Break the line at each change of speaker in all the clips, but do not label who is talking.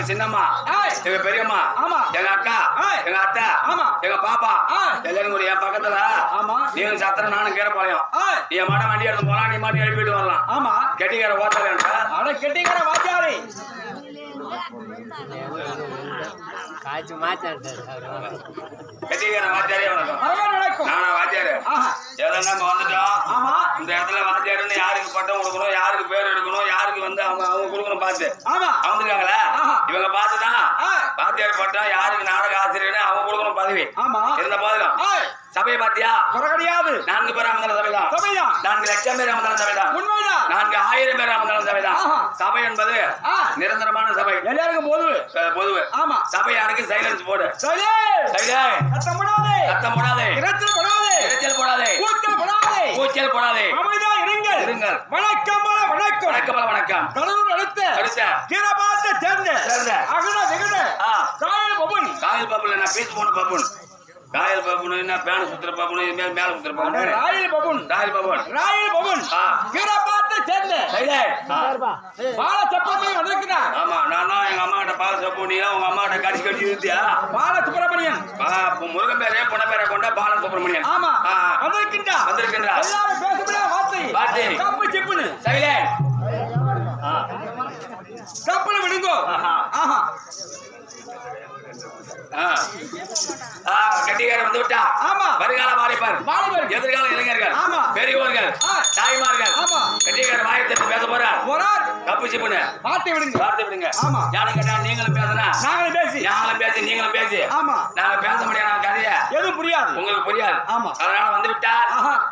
சின்னம்மா, எங்க பெரியம்மா, எங்க அக்கா, எங்க அத்தை, எங்க பாப்பா எல்லாரும் ஒரு என் பக்கத்துல நீங்க சத்திரம் நானும் கீரப்பாளையம். நீ மாட வண்டி எடுத்து போலாம், நீ மாட்டி எழுப்பிட்டு வரலாம். ஆமா கெட்டிக்கார ஓத்தாரு கெட்டிக்கார வாத்தியாரி கட்டிக்கிற வாத்தியாரே வணக்கம். நானா வாத்தியாரு? ஏதோ நம்ம வந்துட்டோம். இந்த இடத்துல வாத்தியாருன்னு யாருக்கு பட்டம் கொடுக்கணும், யாருக்கு பேர் எடுக்கணும், யாருக்கு வந்து அவங்க கொடுக்கணும் பார்த்து வந்துருக்காங்களா? இவங்க பார்த்துதான் வாத்தியார் பட்டம் யாருக்கு நாடக ஆசிரியர்னு அவங்க கொடுக்கணும் பதவி. இருந்த போதிலும் சபையை பாத்தியா? கிடையாது. 4 பேர் அமர்ந்தால சபைதான். 4 லட்சம் பேர் அமர்ந்தாலும் சபைதான். 4,000 பேர் அமர்ந்தாலும் சபைதான். சபை என்பது நிரந்தரமான சபை, எல்லாருக்கும் பொதுவு. சபை யாருக்கு சைலன்ஸ் போடு. சத்தம் போடாதே, இரைச்சல் போடாதே, கூச்சல் போடாதே, இருங்கள். வணக்கம். கடவுள் அடுத்த கீரபாத்த சேர்ந்த அகன விகன காயல் பப்புன் என்ன பீஸ் போன பப்புன் காயல் பப்புன் என்ன பேன சுத்திர பப்புன் மேல சுத்திர பப்புன் ராயல் பப்புன் கீரபாத்த சேர்ந்த பால சப்போனி வந்திருக்கா? ஆமா, நான் தான் எங்க அம்மா கிட்ட பால சப்போனி உங்க அம்மா கிட்ட கடிச்சு இருந்தியா? பால சுப்பிரமணியன் முருகன் பேரே பொண்ண பேரை கொண்ட பால சுப்பிரமணியன். ஆமா, வந்திருக்கின்றா எல்லாரும் பேசப்பட வார்த்தை கப்பு சிப்புன்னு சைலண்ட் கப்பல் விடுங்கோ. கட்டிக்கார வந்து விட்டா. வருகால வாலிபர், எதிர்கால இளைஞர்கள், பெரியவர்கள், தாய்மார்கள் கட்டிக்கார வாயத்தை பேச போறார். கப்பு சிப்புன்னு வார்த்தை விடுங்க. யாரும் கேட்டா நீங்களும் பேசினா நாங்களும் பேசி நீங்களும் பேசி நாங்க பேச முடியாது. கதைய எதுவும் புரியாது, உங்களுக்கு புரியாது. அதனால வந்து விட்டார்.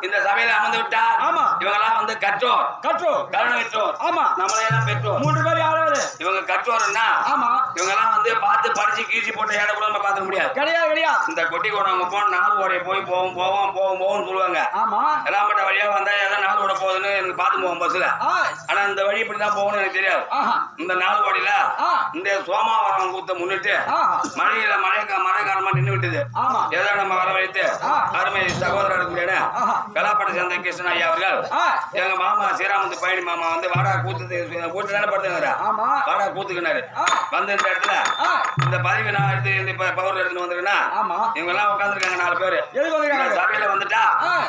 இந்த சபையில அமர்ந்து விட்டார். இவங்கெல்லாம் வந்து கற்றோர் கருணை பெற்றோர். நம்மளையெல்லாம் பெற்றோர் 3 பேர். யாராவது இவங்க கற்றோர்னா இவங்கெல்லாம் வந்து பார்த்து படிச்சு கீழ்ச்சி போட்ட ஏட கூட நம்ம பார்த்துக்க முடியாது. கிடையாது. இந்த கொட்டி கோடவங்க போன 4 ஓடைய போய் போவோம்னு சொல்லுவாங்க. எல்லாம்பட்ட வழியா வந்தா ஏதோ 4 ஓட போகுதுன்னு எனக்கு பார்த்து போவோம் பஸ்ல. ஆனா இந்த வழி இப்படிதான் போகணும்னு எனக்கு தெரியாது. இந்த 4 ஓடியில இந்த சோமாவரம் கூத்த முன்னிட்டு மழை காரணமா நின்று விட்டது. ஏதோ நம்ம வர வைத்து அருமை சகோதரர்களுக்கு கலாப்பட்ட சேர்ந்த கிருஷ்ணன் ஐயா அவர்கள் எங்க மாமா ஸ்ரீராமந்து பழனி மாமா வந்து வாடா கூத்து தானே படுத்துங்கிறாரு. வாடா கூத்துக்கினாரு. வந்து இந்த இடத்துல இந்த பதவி நான் எடுத்து இந்த பவர் எடுத்துட்டு வந்திருக்கேன்னா இவங்க எல்லாம் உட்காந்துருக்காங்க 4 பேரு. சபையில வந்துட்டா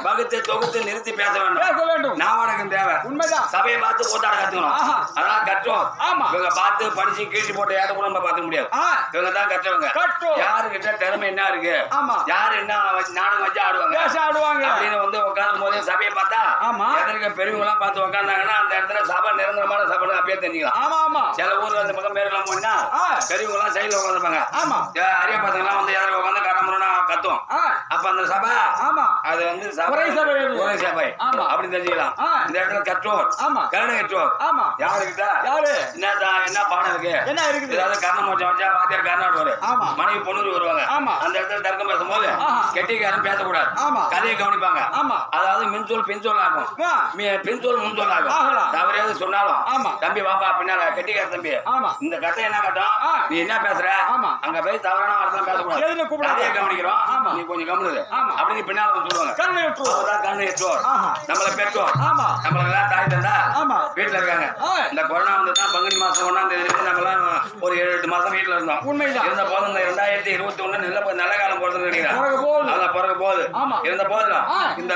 வகுத்து தொகுத்து நிறுத்தி பேச வேண்டும். நான் உனக்கு தேவை. உண்மைதான். சபையை பார்த்து கூத்தாட கத்துக்கணும். அதனால கற்றோம். இவங்க பார்த்து படிச்சு கீழ்ச்சி போட்ட ஏட கூட நம்ம பார்த்துக்க முடியாது. இவங்க தான் கற்றவங்க. யாருக்கிட்ட திறமை என்ன இருக்கு, யாரு என்ன நாடகம் வச்சு ஆடுவாங்க அப்படின்னு வந்து உட்காந்து போதே சபையை பார்த்தா எதற்கு பெரியவங்க எல்லாம் பார்த்து உட்காந்தாங்கன்னா அந்த இடத்துல சபை நிரந்தரமான சபை அப்பயே தெரிஞ்சுக்கலாம். சில ஊர்ல அந்த பக்கம் பேருலாம் போனா பெரியவங்க எல்லாம் சைட்ல உட்காந்துருப்பாங்க. அரிய பசங்க எல்லாம் வந்து யாரும் உட்காந்து கரமுறனா கத்தும். அப்ப அந்த சபை அது வந்து ஒரே சபை அப்படின்னு தெரிஞ்சுக்கலாம். இந்த இடத்துல கற்றோர் கருணை கற்றோர் யாருக்கிட்ட என்ன பாடம் இருக்கு, என்ன இருக்குது, ஏதாவது கர்ணம் வச்சா வாத்தியார் கர்நாடு மனைவி பொண்ணு வருவாங்க. அந்த இடத்துல தர்க்கம் பேசும்போது கெட்டிக்காரன் பேசக்கூடாது. கதையை கவனிப்பாங்க. அதாவது மின்சொல் பின்சொல் ஆகும், பின்சொல் முன்சொல் ஆகும். தவறையாவது சொன்னாலும் தம்பி வாப்பா பின்னால கெட்டிக்கார தம்பி இந்த கதை என்ன கட்டும், நீ என்ன பேசுற, அங்க போய் தவறான வார்த்தை பேசக்கூடாது, கதையை கவனிக்கிறோம், நீ கொஞ்சம் கவனிது அப்படின்னு பின்னால சொல்லுவாங்க. கருணையற்றோர் நம்மள பெற்றோர் நம்மளெல்லாம் தாய் தந்தா வீட்டுல இருக்காங்க. இந்த கொரோனா வந்து தான் பங்குனி மாசம் 1ஆம் தேதி நம்ம எல்லாம் ஒரு 7-8 மாசம் வீட்டுல இருந்தோம். உண்மைதான். இருந்த போது இந்த 2021 நல்ல காலம் போறது நினைக்கிறேன். பிறகு போகுது. இருந்த போதுலாம் இந்த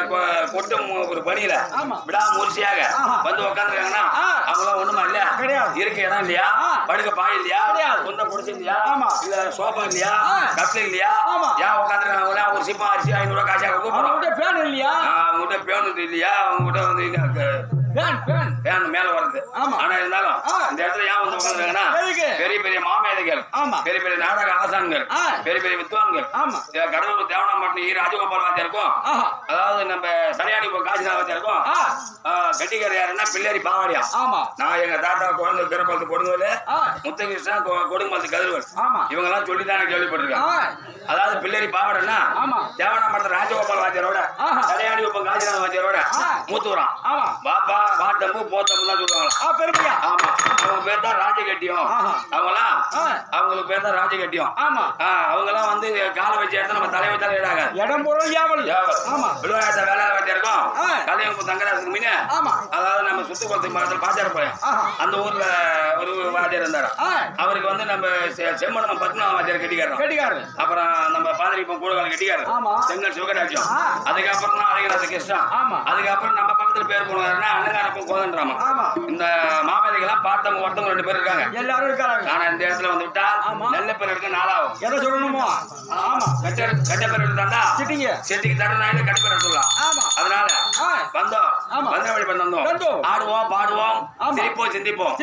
கொட்டும் ஒரு பணியில விடாமுயற்சியாக வந்து உட்காந்துருக்காங்கன்னா அவங்க ஒண்ணுமா இல்ல, இருக்க இடம் இல்லையா, படுக்க பாய் இல்லையா, சொந்த குடிச்சு இல்லையா, இல்ல சோபா இல்லையா, கட்டில் இல்லையா, ஏன் உட்காந்துருக்காங்க ஒரு சிப்பா அரிசி 500 ரூபாய் காசா அவங்ககிட்ட பேன் இல்லையா, அவங்ககிட்ட பேன் இல்லையா, அவங்ககிட்ட வந்து மேல வருது. ஆனா இருந்தாலும் இந்த இடத்துல ஏன் வந்து உட்காந்துருக்காங்கன்னா பெரிய பெரிய மாமேதைகள், பெரிய பெரிய நாடக ஆசான்கள், பெரிய பெரிய வித்வான்கள், கடலூர் தேவனாம்பட்டினம் ராஜகோபால் வாத்தியாருக்கும், அதாவது நம்ம சனியாடி காசிநாத வாத்தியாருக்கும் கட்டிக்கார யாருன்னா பிள்ளையாரி பாவாடியா. நான் எங்க தாத்தா குழந்தை பிறப்பாளத்து கொடுங்கோல், முத்தகிருஷ்ணன் கொடுங்கமலத்து கதிர்வல், இவங்க எல்லாம் சொல்லிதான் எனக்கு கேள்விப்பட்டிருக்கேன். அதாவது பிள்ளையாரி பாவாடன்னா தேவனாம்பட்டினம் ராஜகோபால் வாத்தியாரோட சனியாடி காசிநாத வாத்தியாரோட மூத்துறான். பாப்பா வாட்டம்பு போத்தம்பு தான் சொல்லுவாங்களா பெருமையா. ஆமா, அவங்க பேர் தான் ராஜகட்டியம். அவங்களாம் அவங்களுக்கு பேர் தான் ராஜகட்டியம். அவங்க எல்லாம் வந்து கால வச்ச இடத்துல நம்ம தலைவர் தலையிடாங்க இடம் போறோம். விழுவாயத்த வேலை வாட்டி இருக்கும் கல்யாணம் தங்கராசுக்கு மீன். அதாவது நம்ம சுத்துக்குளத்துக்கு பக்கத்துல பாச்சாரப்பாளையம் அந்த ஊர்ல ஒரு வாத்தியார் இருந்தாரு. அவருக்கு வந்து நம்ம செம்மணம் பத்மநாப வாத்தியார் கட்டிக்காரன். அப்புறம் நம்ம பாதிரிப்பம் கூடகாலம் கட்டிக்காரு, செங்கல் சிவகடாட்சியம். அதுக்கப்புறம் தான் அழகநாத கிருஷ்ணன். அதுக்கப்புறம் நம்ம பக்கத்துல காலத்துல பேர் போனாருன்னா அண்ணகாரப்ப கோதன்றாமா.
ஆமா.
இந்த மாமேதைகள்லாம் பார்த்தவங்க ஒருத்தவங்க 2 பேர் இருக்காங்க.
எல்லாரும் இருக்காங்க.
ஆனா இந்த இடத்துல வந்து விட்டா நல்ல பேர் எடுக்க நாளாகும்.
எதை சொல்லணுமோ? ஆமா.
கெட்ட பேர் எடுத்தாண்டா செட்டிக்கு தடனாயில கெட்ட பேர் எடுத்துடலாம்.
ஆமா.
அதனால வந்தோம். வந்த வழி வந்தோம். ஆடுவோம், பாடுவோம், சிரிப்போம், சிந்திப்போம்.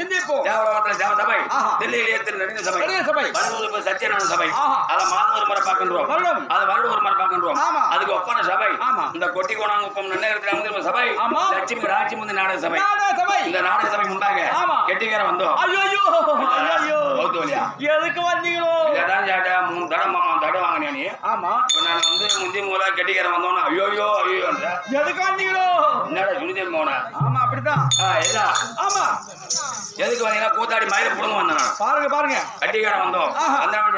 தேவலோகத்துல தேவ சபை, தில்லையிலேயே திருநெறிந்த சபை, வருவது சத்தியநாத சபை. அதை மாதம் ஒரு முறை பார்க்கின்றோம். அதை வருடம் ஒரு முறை பார்க்கின்றோம். அதுக்கு ஒப்பன சபை, இந்த கொட்டி கோணாங்குப்பம் நன்னகரத்தில் சபை, லட்சுமி ராட்சி முந்தி நாடக சபை. இந்த நாடக சபை முன்பாக கெட்டிக்கார வந்தோம்.
எதுக்கு வந்தீங்களோ?
தடவை வாங்கினே நீ.
ஆமா.
நான் வந்து முந்தி மூலா கெட்டிக்கார வந்தோம்னா ஐயோ
எதுக்கு வந்தீங்களோ?
என்னடா ஜுனிதேவி மோன?
ஆமா அப்படிதான். ஆமா.
எதுக்கு வந்தீங்கன்னா கூத்தாடி மயில புடுங்க வந்தேன்.
பாருங்க
கட்டிக்கார வந்தோம்.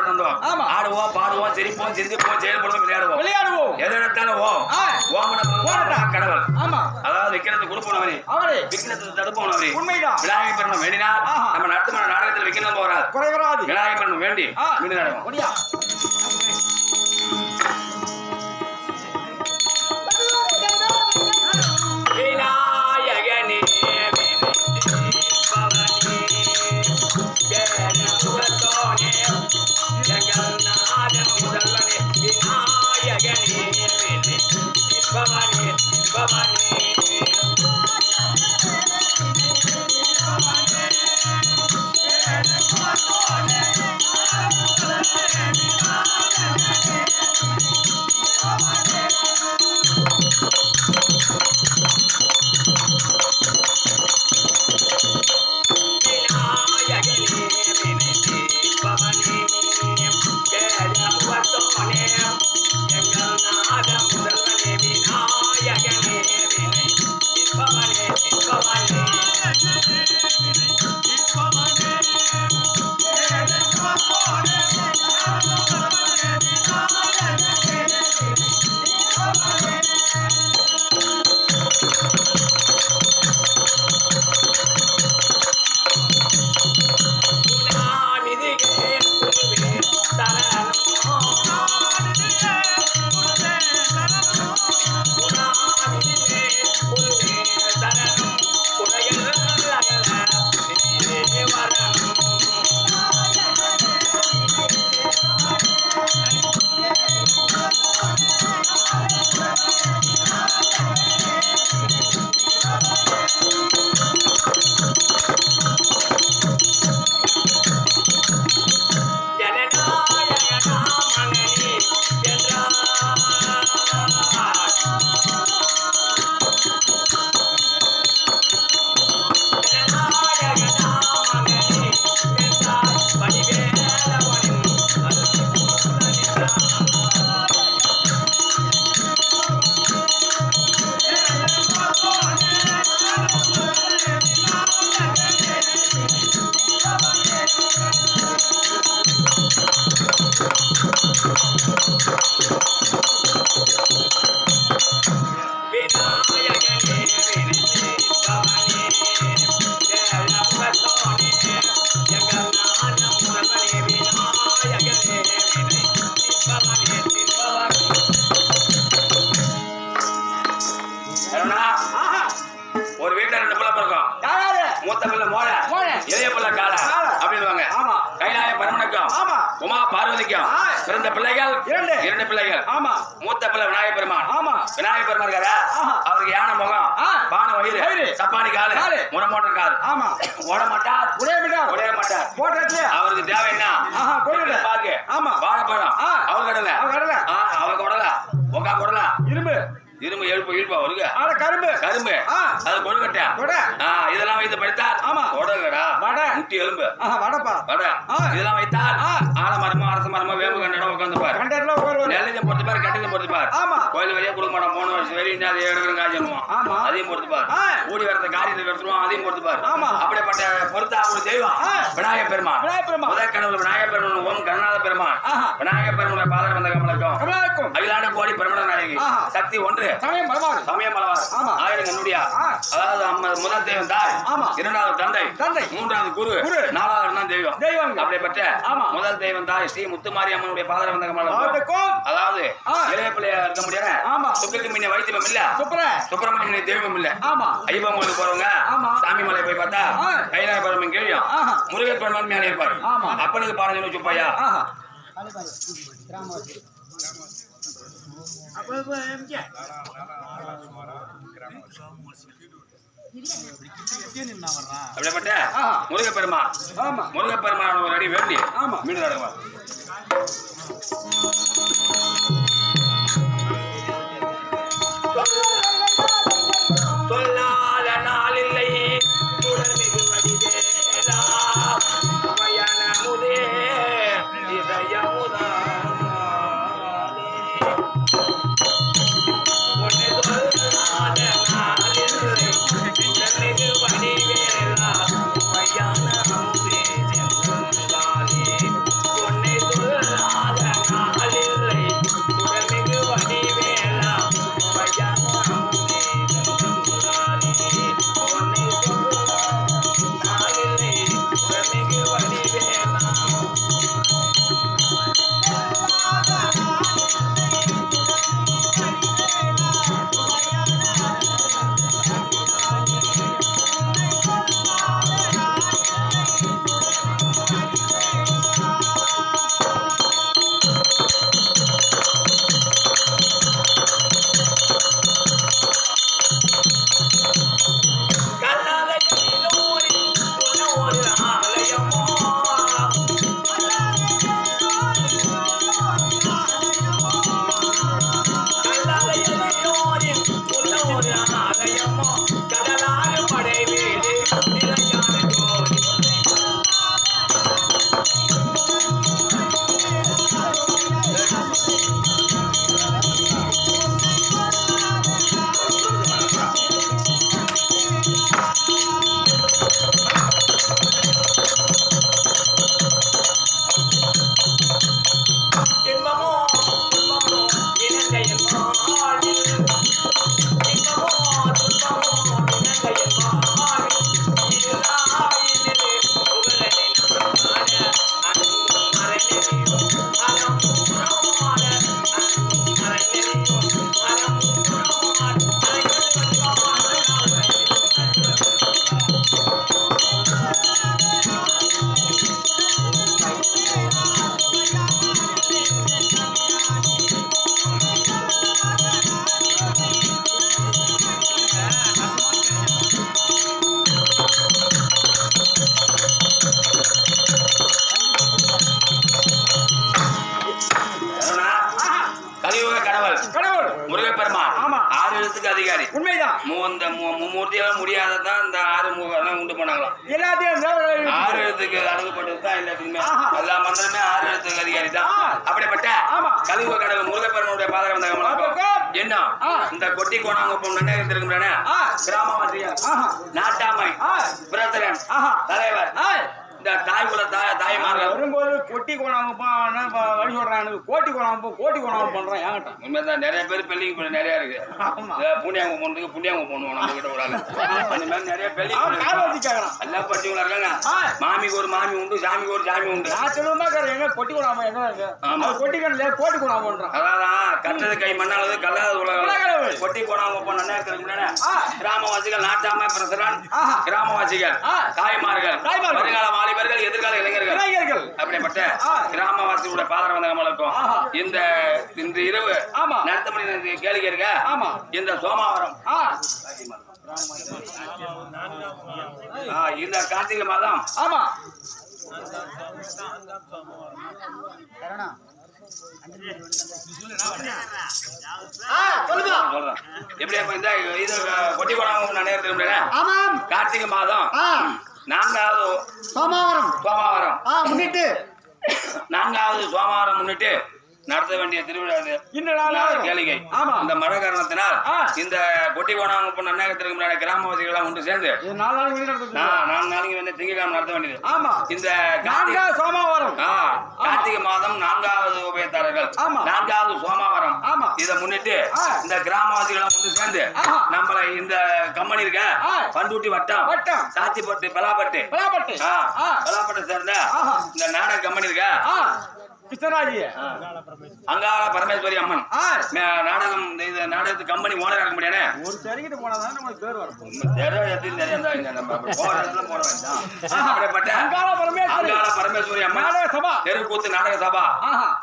வந்தோம். ஆடுவோம், பாடுவோம், சிரிப்போம், சிந்திப்போம், செயல்படுவோம், விளையாடுவோம். எதை எடுத்தாலும் கடவுள்.
ஆமா.
அதாவது விக்கிரத்தை கொடுப்போனவனே, விக்கிரத்தை தடுப்போனவனே.
உண்மைதான்.
விநாயகர் பெருமான் வேண்டினா நம்ம நடத்துமான நாடகத்தில் விக்கிரம் போறாது,
குறைவராது.
விநாயகர் பெருமான் வேண்டி மீண்டும் நடக்கும். ஒரு வீட்டுல 2 பிள்ளை பிறக்கும். மூத்த பிள்ளை மோள, இளைய பிள்ளை கால அப்படின்வாங்க. கைலாய பரமனுக்கும் உமா பார்வதிக்கும் பிறந்த பிள்ளைகள் 2 பிள்ளைகள். மூத்த பிள்ளை விநாயகர் பெருமான். விநாயகர் பெருமான் இருக்காரா, அவருக்கு யானை முகம், பானை வயிறு, சப்பானி காலு, முனமோட்டர் காலு. ஓட மாட்டார், உடைய மாட்டார். அவருக்கு தேவை என்ன? பாக்கு, வாழைப்பழம், அவர் கடலை, அவருக்கு உடல, உங்கா குடல, இரும்பு எழுப்பு இழுப்பா வருங்க, கரும்பு அது கொழுக்கட்டை, இதெல்லாம் வைத்து படித்தால் உடலடா முட்டி எலும்பு வடை இதெல்லாம் வைத்தால் ஆலமரமா அரச மரமா வேம்பு கண்டடம் உட்காந்துப்பார். நெல்லையும் பொறுத்துப்பார், கட்டிலையும் பொறுத்துப்பார். கோயில் வழியா கொடுக்க மாட்டோம், 3 வருஷம் வரையும் அதை எடுக்கிறோம், காய்ச்சணுவோம், அதையும் பொறுத்துப்பார். ஊடி வரத காரியத்தை எடுத்துருவோம், அதையும் பொறுத்துப்பார். அப்படிப்பட்ட பொறுத்தா ஒரு தெய்வம் விநாயகர் பெருமான். முதல் கடவுள் விநாயகர் பெருமான், ஓம் கருணாத பெருமான். விநாயகர் பெருமான் பாதர் வந்த கமலக்கும் அகிலாண்ட கோடி பிரமண நாயகி சக்தி ஒன்று, சமயம் மலவார், ஆயிரம் கண்ணுடியா. அதாவது முதல் தெய்வம் தாய், 2வது தந்தை, 3வது குரு, 4வது தான் தெய்வம். அப்படிப்பட்ட முதல் தெய்வம் தாய் ஸ்ரீ முத்துமாரி அம்மனுடைய பாதர் வந்த கமலம். அதாவது இளைய பிள்ளைய இருக்க முடியாது.
ஆமா.
சுக்கருக்கு முன்ன வைத்தியம் இல்ல. சுப்பிரமணியன் தெய்வம் இல்ல.
ஆமா.
ஐயப்பன் கோயிலுக்கு போறவங்க சாமி மலை போய் பார்த்தா கைலாய பரமன் கீழியும் முருகர் பெருமான் மேலே இருப்பாரு. அப்பனுக்கு பாருங்க சுப்பையா. அப்படிப்பட்ட முருகப்பெருமான் ஒரு அடி வேண்டி மீண்டும் நடக்குவார். சொல்லாத நாளில்லை தொடர்மிகு வடிவேலா பயணமுதே இதயமுதா அதிகாரி உண்மைதான். மும்மூர்த்தியெல்லாம் முடியாததான் இந்த ஆறு மூகம் உண்டு பண்ணாங்களாம். எல்லாத்தையும் ஆறு எழுத்துக்கு அணுகப்பட்டது தான் எல்லாத்துக்குமே. எல்லா மந்திரமே ஆறு எழுத்துக்கு அதிகாரி தான். அப்படிப்பட்ட கலியுக கடவுள் முருகப்பெருமானுடைய பாதகம் என்ன இந்த கொட்டி கோணாங்குப்பம் நன்னகரத்தில் இருக்கின்றன கிராமவாசிகள் நாட்டாமை பிரதரன் தலைவர் இந்த தாய்குல தாய்மார்கள் வரும்போது கொட்டி கோணாங்குப்பம் வழி சொல்றாங்க. கோட்டி கோணாங்குப்பம் பண்றேன் ஏன்ட்டா உண்மைதான். நிறைய பேர் பெல்லிங் நிறைய இருக்கு. புண்ணியாங்க போனதுக்கு புண்ணியாங்க போகணும் நம்ம கிட்ட ஒரு ஆளு. அந்த மாதிரி நிறைய பெல்லிங் எல்லாம் பட்டிங்களா இருக்காங்க. மாமிக்கு ஒரு மாமி உண்டு, சாமிக்கு ஒரு சாமி உண்டு. நான் சொல்லுவேன் எங்க கொட்டி கோணாம எங்க கொட்டிக்கல கோட்டி கோணாம பண்றேன். அதான் கட்டது கை மண்ணானது கல்லாத உலகம். கொட்டி கோணாங்குப்பம் நன்னகரத்தில் கிராமவாசிகள் நாட்டாமை பிரதரன் கிராமவாசிகள் தாய்மார்கள் வருங்கால வாலிபர்கள் எதிர்கால இளைஞர்கள் அப்படிப்பட்ட கிராமவாசியோட பாதர வந்த நம்மளுக்கும் இந்த இரவு நடத்த மணி கேள்வி இருக்க இந்த சோமாவரம் இந்த கார்த்திகை மாதம் கார்த்திகை மாதம் 4வது சோமவாரம் முன்னிட்டு 4வது சோமவாரம் முன்னிட்டு நடத்த வேண்டிய திருவிழா கேளிகை. இந்த மழை காரணத்தினால் இந்த கொட்டி கோணாங்குப்பம் நன்னகரத்திற்கு கிராமவாசிகள் ஒன்று சேர்ந்து 4 நாளைக்கு வந்து திங்கட்கிழமை நடத்த வேண்டியது. இந்த சோமவாரம் கார்த்திகை மாதம் 4வது உபயத்தாரர்கள் 4வது சோமவாரம் இதை முன்னிட்டு இந்த கிராமவாசிகள் ஒன்று சேர்ந்து நம்மள இந்த கம்பெனி இருக்க பண்டூட்டி வட்டம் சாத்திப்பட்டு பலாப்பட்டு சேர்ந்த இந்த நாடக கம்பெனி இருக்க கிருஷ்ணராஜி அங்காள பரமேஸ்வரி அம்மன் நாடகம் இது நாடகத்து கம்பெனி ஓனர் இருக்க முடியானே
ஒரு சரிக்கிட்டு போனாதான் நமக்கு பேர் வரும்
அப்படிப்பட்ட அங்காள பரமேஸ்வரி அம்மன் தெருக்கூத்து நாடக சபா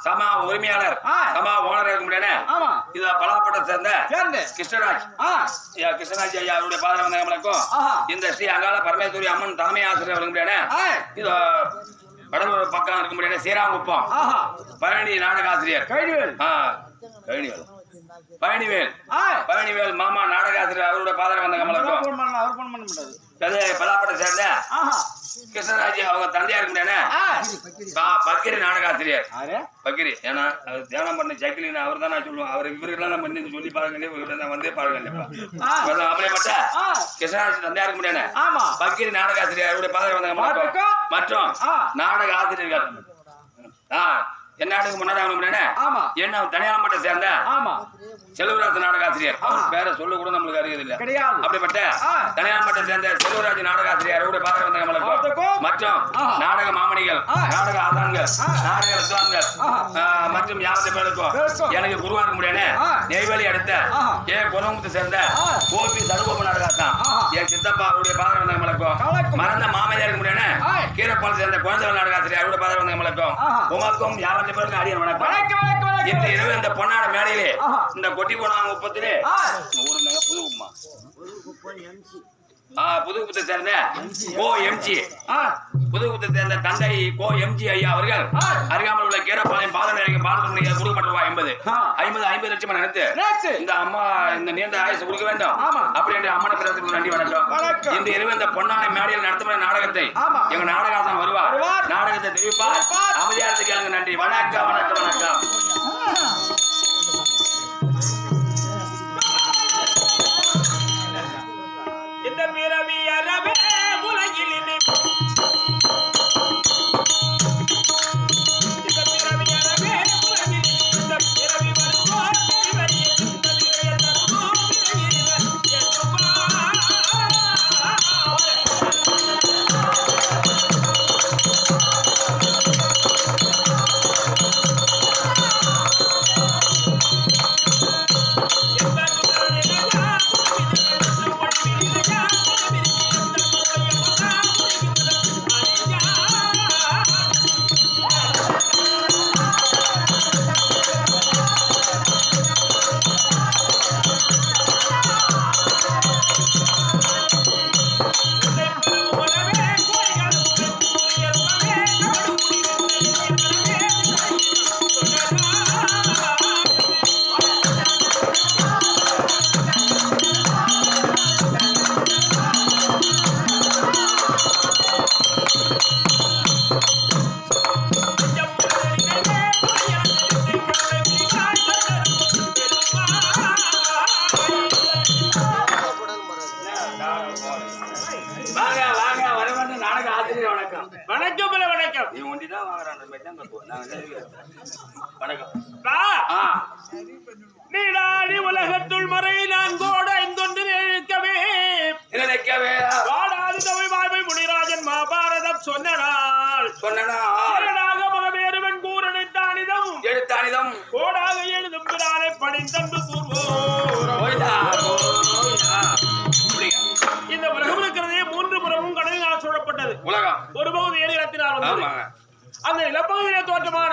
சபா உரிமையாளர் சபா ஓனர் இருக்க முடியானே இத பலாப்பட்டை சேர்ந்த கிருஷ்ணராஜ் கிருஷ்ணராஜ் ஐயா அவருடைய பாதர வந்தவங்களுக்கும் இந்த ஸ்ரீ அங்காள பரமேஸ்வரி அம்மன் தலைமை ஆசிரியர் இருக்க முடியானே இது கடலூர் பக்கம் இருக்க முடியாது சீராங்குப்பம் பழனி நாடக ஆசிரியர் பழனிவேல் மாமா நாடக ஆசிரியர் அவருடைய பாதர வந்த கமலக்கும் பலாப்பட்டை சேர்ந்த கிருஷ்ணராஜ் அவங்க தந்தையா இருக்க முடியானே பக்கிரி நாடக ஆசிரியர் பக்கிரி ஏன்னா தியானம் பண்ண சக்கிலின்னு அவர் தான் நான் சொல்லுவேன் அவர் இவருக்கெல்லாம் பண்ணி சொல்லி பாருங்க இவர்கிட்ட வந்தே பாருங்க அப்படியேப்பட்ட கிருஷ்ணராஜ் தந்தையா இருக்க முடியானே பக்கிரி நாடக ஆசிரியர் அவருடைய பாதர வந்த கமலக்கும் மற்றும் நாடக ஆசிரியர்கள் என்ன நாடகம் முன்னாடி என்ன தனியார் மட்டை சேர்ந்த செல்வராஜ் நாடக ஆசிரியர் பேரை சொல்ல கூட நம்மளுக்கு அறியது இல்ல அப்படிப்பட்ட தனியார் மட்டை சேர்ந்த செல்வராஜ் நாடக ஆசிரியர் அவருடைய பாதர வந்த கமலக்கும் மற்றும் நாடக மாமணிகள் நாடக ஆதான்கள் நாடக வித்வான்கள் மற்றும் யாவத்தை பேருக்கும் எனக்கு குருவா இருக்க முடியானே நெய்வேலி அடுத்த குலமுகத்தை சேர்ந்த கோபி சடுகோப நாடகாத்தான் என் சித்தப்பா அவருடைய பாதர வந்த கமலக்கும் மறந்த மாமையா இருக்க முடியானே கீரப்பால் சேர்ந்த குழந்தை நாடக ஆசிரியர் அவருடைய பாதர வந்த கமலக்கும் உமக்கும் யாவத்தை பேருக்கும் அடியன் வணக்கம் இன்று இரவு இந்த பொன்னாட மேடையிலே இந்த கொட்டி போனாங்க உப்பத்திலே புதுகுப்பத்தை சேர்ந்த கோ எம்ஜி புதுகுப்பத்தை சேர்ந்த தந்தை கோ எம்ஜி ஐயா அவர்கள் அருகாமல் உள்ள கீரப்பாளையம் பாலநிலையம் பாலசுமணிக்கு கொடுக்கப்பட்டுவா 50 லட்சம் நினைத்து இந்த அம்மா இந்த நீண்ட ஆயுசு கொடுக்க வேண்டும் அப்படி என்று அம்மனை பிறகு நன்றி வணக்கம் இந்த இரவு இந்த பொன்னாடை மேடையில் நடத்தும் நாடகத்தை எங்க நாடகாசன் வருவார் நாடகத்தை தெரிவிப்பார் அமைதியாரத்துக்கு எனக்கு நன்றி வணக்கம் வணக்கம் வணக்கம்
இந்த பிறவி அரவே உலகில் நீடாடி உலகத்துள் மறை நான் கோட ஐந்தொன்று நினைக்கவே வாடாது தமிழ் வாழ்வை முனிராஜன் மகாபாரதம் சொன்னாள் மகவேறுவன் கூறணித்தானிதம்
எழுத்தானிதம்
கோடாக எழுதும் பிறானை பணிந்தன்று கூறுவோம். இந்த உலகம் இருக்கிறதே 3 புறமும் கடலினால் சூழப்பட்டது.
உலகம்
ஒரு பகுதி ஏரிரத்தினால் வந்தது. அந்த நிலப்பகுதியிலே தோற்றமான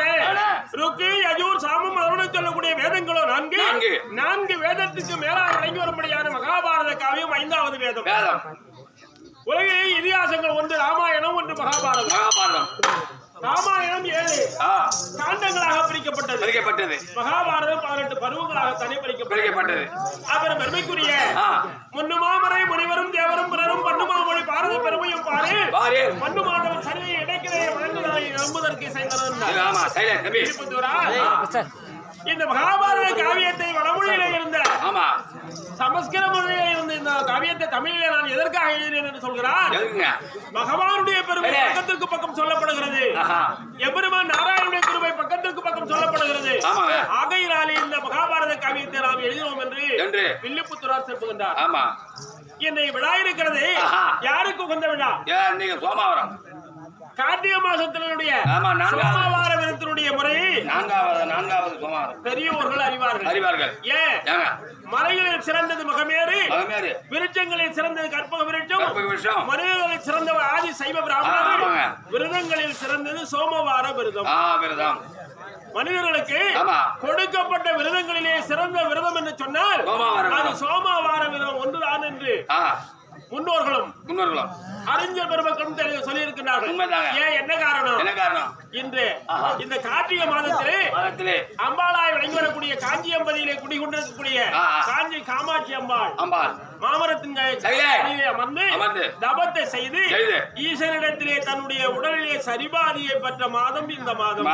ருக்கு யஜூர் சாமம் அவருடன் சொல்லக்கூடிய வேதங்களோ 4 வேதத்துக்கு மேலாக விளங்கி வரும்படியான மகாபாரத காவியம் 5வது வேதம். உலகிலே இதிகாசங்கள் 1 ராமாயணம் 1 மகாபாரதம். ராமாயணம் 7 காண்டங்களாக பிரிக்கப்பட்டது. மகாபாரதம் 18 பருவங்களாக தனி பிரிக்கப்பட்டது. அப்புறம் பெருமைக்குரிய முன்னுமாமரை முனிவரும் தேவரும் பிறரும் பண்ணுமாமொழி பாரத பெருமையும் பாரு மண்ணுமாண்டவன் சரியை இடைக்கிறையை வழங்குவதை நம்புவதற்கு இந்த மகாபாரத காவியத்தை வடமொழியில இருந்த சமஸ்கிருத மொழியில இருந்த இந்த காவியத்தை தமிழிலே நான் எதற்காக எழுதினேன் என்று சொல்கிறார். பகவானுடைய பெருமை பக்கத்திற்கு பக்கம் சொல்லப்படுகிறது. எபெருமான் நாராயணனுடைய பெருமை பக்கத்திற்கு பக்கம் சொல்லப்படுகிறது. ஆகையினாலே இந்த மகாபாரத காவியத்தை நாம் எழுதினோம் என்று வில்லிபுத்தூரார் சொல்லுகின்றார். என்னை விழா இருக்கிறது. யாருக்கு உகந்த விழா?
நீங்க சோமாவரம்
கார்த்திகை மாசத்தினுடைய சோமவார விரதத்தினுடைய வரக்கூடிய முறையை
நான்காவது சோமவாரம்
பெரியோர்கள் அறிவார்கள். ஏன் மலைகளில் சிறந்தது மகமேறு, விருட்சங்களில் சிறந்தது கற்பக விருட்சம், மனிதர்களில் சிறந்தவர் ஆதி சைவ பிராமணர், விரதங்களில் சிறந்தது சோமவார விரதம். மனிதர்களுக்கு கொடுக்கப்பட்ட விரதங்களிலே சிறந்த விரதம் என்று சொன்னால் அது சோமவார விரதம் ஒன்றுதான் என்று முன்னோர்களும் அறிஞர் பெருமக்களும் சொல்லி இருக்கின்றார்கள். ஏன் என்ன காரணம்? இன்று இந்த கார்த்திகை மாதத்திலே அம்பாளாய் விளங்கி வரக்கூடிய காஞ்சி அம்பதியிலே குடிகொண்டிருக்கக்கூடிய காஞ்சி காமாட்சி அம்பாள் மாமரத்தின் அமர்ந்து தபத்தை செய்து ஈசனிடத்திலே தன்னுடைய உடலிலே சரிபாதியை பெற்ற மாதம் இந்த மாதம்.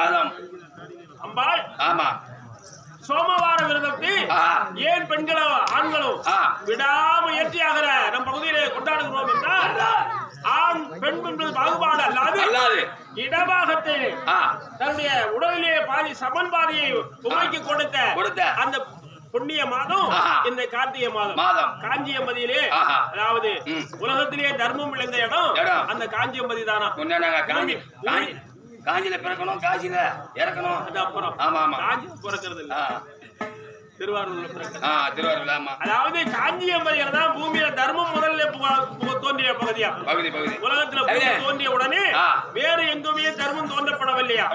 அம்பாள் சோமவார விரதத்தை ஏன் பெண்களோ ஆண்களோ விடாமுயற்சியாக நம் பகுதியிலே கொண்டாடுகிறோம் என்றால் ஆண் பெண் என்பது பாகுபாடு அல்லாது இடபாகத்தை தன்னுடைய உடலிலே பாதி சமன் பாதியை உமைக்கு கொடுத்த அந்த புண்ணிய மாதம் இந்த கார்த்திகை மாதம். காஞ்சி அம்பதியிலே அதாவது உலகத்திலே தர்மம் விளைந்த இடம் அந்த காஞ்சி அம்பதி தானா.
காஞ்சில பிறக்கணும், காஞ்சில இறக்கணும்.
அது அப்புறம் காஞ்சி பிறக்கிறது இல்ல, திருவாரூர். அதாவது காஞ்சி என்பதில் தான் பூமியில தர்மம் முதல்ல தோன்றிய பகுதியா. உலகத்துல தோன்றிய உடனே வேறு எங்குமே தர்மம் தோன்றப்படவில்லையா.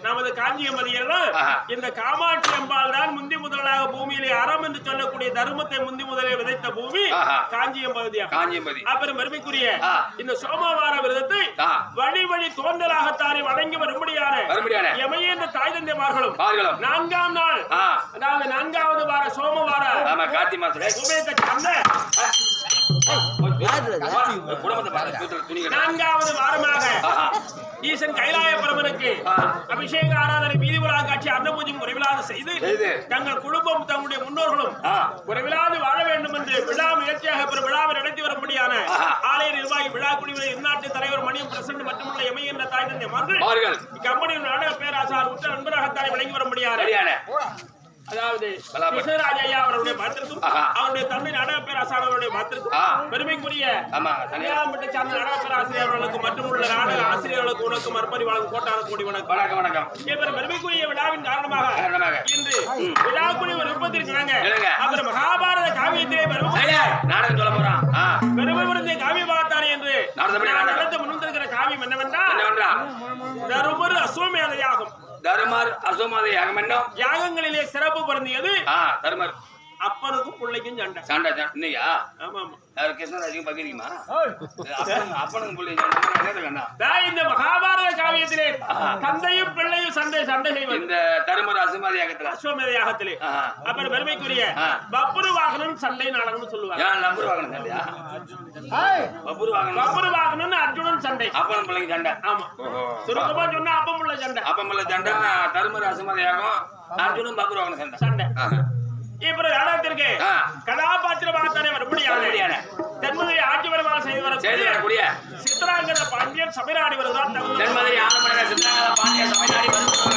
நமது காஞ்சி என்பதில் தான் இந்த காமாட்சி அம்பாள் தான் முந்தி முதலாக பூமியிலே அறம் என்று சொல்லக்கூடிய தர்மத்தை முந்தி முதலே விதைத்த பூமி காஞ்சி என்பதியா. அப்புறம் பெருமைக்குரிய இந்த சோமவார விரதத்தை வழி தோன்றலாகத்தானே வழங்கி வரும்படியான எமையேந்த தாய் தந்தைமார்களும் 4ஆம் நாள் அதாவது 4வது வார சோமவார
கார்த்தி மாசம்
4வது வாரமாக ஈசன் கைலாய பரமனுக்கு அபிஷேக ஆராதனை வீதி விழா காட்சி அன்னபூஜையும் குறைவில்லாது செய்து தங்கள் குடும்பம் தங்களுடைய முன்னோர்களும் குறைவில்லாது வாழ வேண்டும் என்று விழா முயற்சியாக விழாவை நடத்தி வரும்படியான ஆலய நிர்வாகி விழா குடிவரை இந்நாட்டு தலைவர் மணியம் பிரசிடண்ட் மட்டுமல்ல எமை என்ற தாய் தந்தை மார்கள் இக்கம்பெனியின் நாடக பேராசார் உற்ற நண்பராகத்தானே விளங்கி வரும்படியான அதாவது கிருஷ்ணராஜ் ஐயா அவருடைய பாத்திரத்தும் அவருடைய தந்தை நாடக பேராசிரியர் அவருடைய பாத்திரத்தும் பெருமைக்குரிய சார்ந்த நாடக பேராசிரியர் அவர்களுக்கு மற்றும் உள்ள நாடக ஆசிரியர்களுக்கு உனக்கு மறுபடி வழங்கும் கோட்டான கோடி வணக்கம். பெருமைக்குரிய விழாவின் காரணமாக இன்று விழாக்குடி ஒரு விருப்பத்தில் இருக்கிறாங்க. அப்புறம் மகாபாரத காவியத்திலே
நாடகம் சொல்ல போறான்.
பெருமை புரிந்த காவிய பார்த்தானே என்று நடத்த முன்வந்திருக்கிற காவியம் என்னவென்றால் தருமர் அஸ்வமேத யாகம்.
தருமர் அசோமாத யாகம் என்ன
யாகங்களிலே சிறப்பு பொருந்தியது
தருமர்
அப்பனுக்கும் பிள்ளைக்கும்
சண்டை இன்னையா?
ஆமா
கிருஷ்ணராஜுக்கும் பகிரியுமா? அப்பனுக்கும் பிள்ளை
இந்த மகாபாரத காவியத்திலே தந்தையும் பிள்ளையும் சண்டை செய்வது
இந்த தருமர் அசுமத யாகத்துல
அஸ்வமேத யாகத்திலே. அப்புறம் பெருமைக்குரிய பப்புரு வாகனம் சண்டை நாடகம் சொல்லுவாங்க.
பப்புரு வாகனம் சண்டையா?
பப்புரு வாகனம் அர்ஜுனன் சண்டை,
அப்பனும் பிள்ளைங்க சண்டை.
ஆமா சுருக்கமா சொன்னா அப்பம் பிள்ளை சண்டை.
அப்பம் பிள்ளை சண்டை தருமர் அசுமத யாகம், அர்ஜுனும் பப்புரு வாகனம்
சண்டை. இப்ப நாடகத்திற்கு கதாபாத்திரமாகத்தானே வரும்படியான தென்மதுரை ஆட்சி வருமான செய்து வரக்கூடிய சித்ராங்கத பாண்டியன் சபைநாடி வருவதால்
தென்மதுரை ஆலமலை சித்ராங்கத பாண்டியன் சபைநாடி வருவது